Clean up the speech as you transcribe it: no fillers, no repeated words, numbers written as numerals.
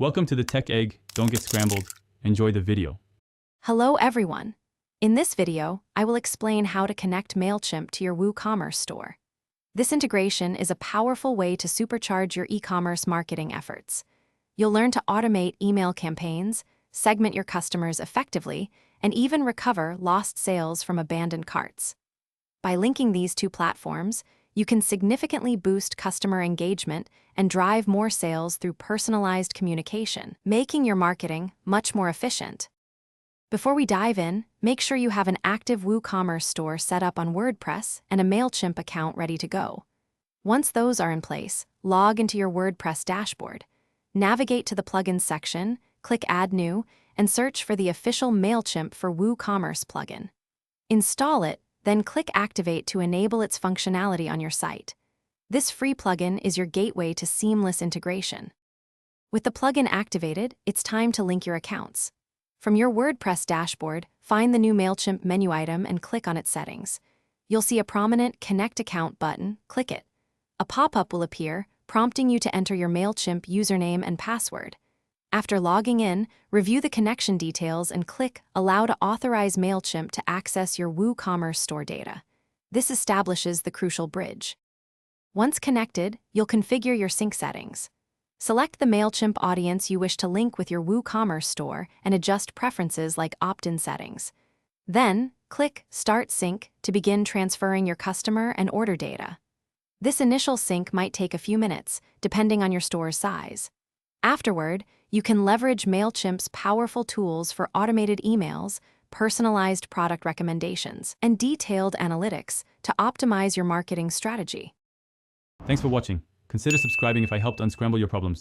Welcome to the Tech Egg. Don't get scrambled. Enjoy the video. Hello everyone. In this video, I will explain how to connect Mailchimp to your WooCommerce store. This integration is a powerful way to supercharge your e-commerce marketing efforts. You'll learn to automate email campaigns, segment your customers effectively, and even recover lost sales from abandoned carts. By linking these two platforms, you can significantly boost customer engagement and drive more sales through personalized communication, making your marketing much more efficient. Before we dive in, make sure you have an active WooCommerce store set up on WordPress and a Mailchimp account ready to go. Once those are in place, log into your WordPress dashboard. Navigate to the Plugins section, click Add New, and search for the official Mailchimp for WooCommerce plugin. Install it, then click Activate to enable its functionality on your site. This free plugin is your gateway to seamless integration. With the plugin activated, it's time to link your accounts. From your WordPress dashboard, find the new Mailchimp menu item and click on its settings. You'll see a prominent Connect Account button. Click it. A pop-up will appear, prompting you to enter your Mailchimp username and password. After logging in, review the connection details and click Allow to authorize Mailchimp to access your WooCommerce store data. This establishes the crucial bridge. Once connected, you'll configure your sync settings. Select the Mailchimp audience you wish to link with your WooCommerce store and adjust preferences like opt-in settings. Then, click Start Sync to begin transferring your customer and order data. This initial sync might take a few minutes, depending on your store's size. Afterward, you can leverage Mailchimp's powerful tools for automated emails, personalized product recommendations, and detailed analytics to optimize your marketing strategy. Thanks for watching. Consider subscribing if I helped unscramble your problems.